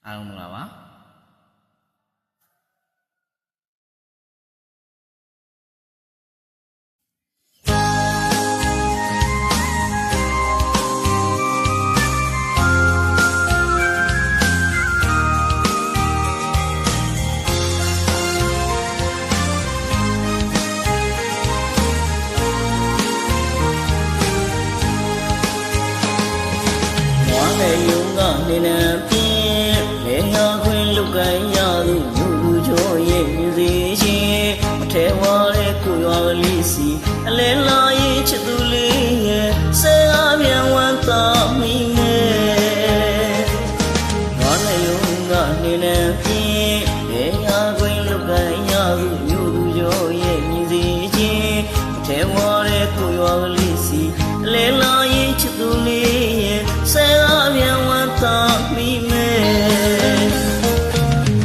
အားလုံးမလားပါနေနေပြင်းလေယာခွင်လုတ်ကိုင်းရသူလူလူချိုရဲ့မြူစီချင်းမထဲဝါတဲ့ကိုရွာကလေးစီအလဲလာရင်ချစ်သူလေးရဲ့ဆဲအားပြန်ဝမ်းသာမိနေငါလည်းယုံကနေနေပြင်းလေယာခွင်လုတ်ကိုင်းရသူလူလူချိုရဲ့မြူစီချင်းမထဲဝါတဲ့ကိုရွာကလေးစီအလဲလာရင်ချစ်သူလေးရဲ့ဆဲအားပြန်ဝမ်းသာမိမဲ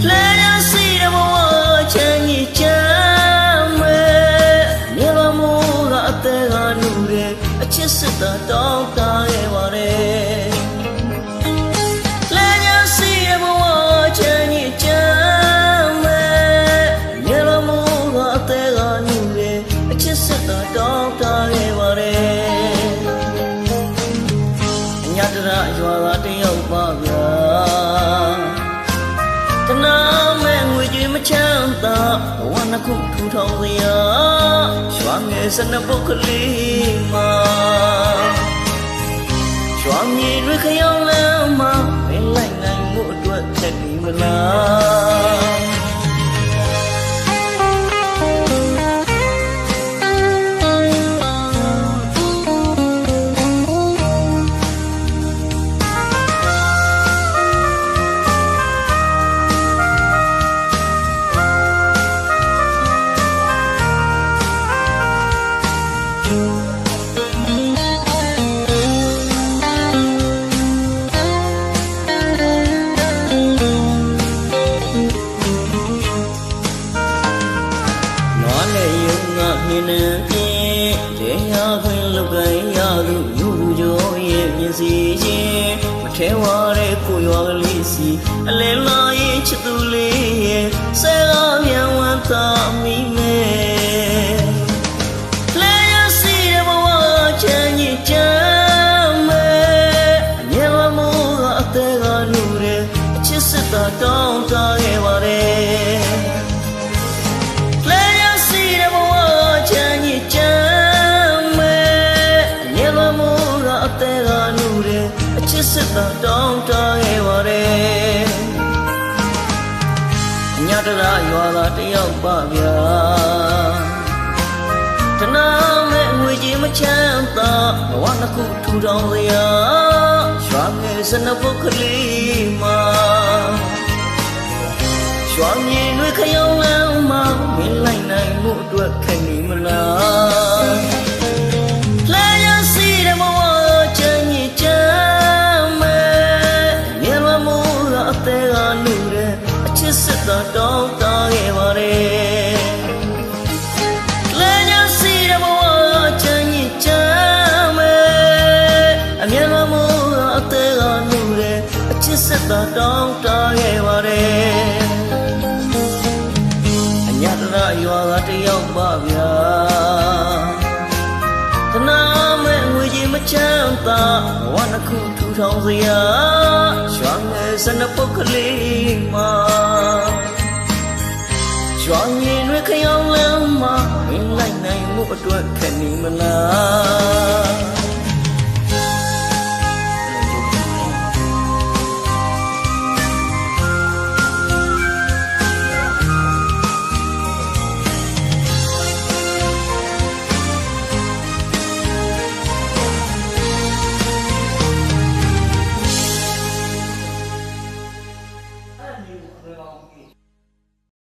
လဲရစီရဘဝချမ်းကြီးချမ်းမဲမြေမမိုးကအသေးကနူတယ်အချစ်စစ်တာတောင်းတခဲ့ပါတယ်လဲရစီရဘဝချမ်းကြီးချမ်းမဲမြေမမိုးကအသေးကနူတယ်အချစ်စစ်တာတောင်းတခဲ့ပါတယ်ညတရရွာသားတယောက်ပါဗျာတနာမဲ့ငွေကြေးမချမ်းသာဘဝနှစ်ခုထူထောင်စရာရွာငယ်စနပုတ်ကလေးမှာရွာမြေတွေခရောင်းလမ်းမှာမင်းလိုက်နိုင်မှုအတွက်ထက်ပြီးမလားနေနေပြင်းလေယာခွင်လုတ်ကိုင်းရသူလူလူချိုရဲ့မြင်စီချင်းမထဲဝါတဲ့ကိုရွာကလေးစီအလဲလာရင်ချစ်သူလေးရဲ့ဆဲကားပြန်ဝမ်းသာမိမဲလဲရစီရဘဝချမ်းကြီးချမ်းမဲအမြဲမမိုးကအသေးကလူတယ်အချစ်စစ်တာတောင်းတခဲ့ပါတယ်စစ်တာတောင်းတခဲ့ပါတယ်ညတရရွာသားတယောက်ပါဗျာတနာမဲ့ငွေကြေးမချမ်းသာဘဝနှစ်ခုထူထောင်စရာရွာငယ်စနပုတ်ကလေးမှာရွာမြေတွေခရောင်းလမ်းမှာမင်းလိုက်နိုင်မှုအတွက်ခက်နေမလားလဲရစီရမဝချမ်းကြီးချမ်းစစ်တာတောင်းတခဲ့ပါတယ်လဲရစီရဘဝချမ်းကြီးချမ်းမဲအမြဲတမ်းမိုးအသေးကနူတယ်အချစ်စစ်တာတောင်းတခဲ့ပါတယ်အညတရရွာကတယောက်ပါဗျာတနာမဲ့ငွေကြီးမချမ်းသာဘဝနှစ်ခုထူထောင်စရာရွာငယ်စနပုတ်ကလေးမှာရွာမြေတွေခရောင်းလမ်းမှာမင်းလိုက်နိုင်မှုအတွက်ခက်နေမလား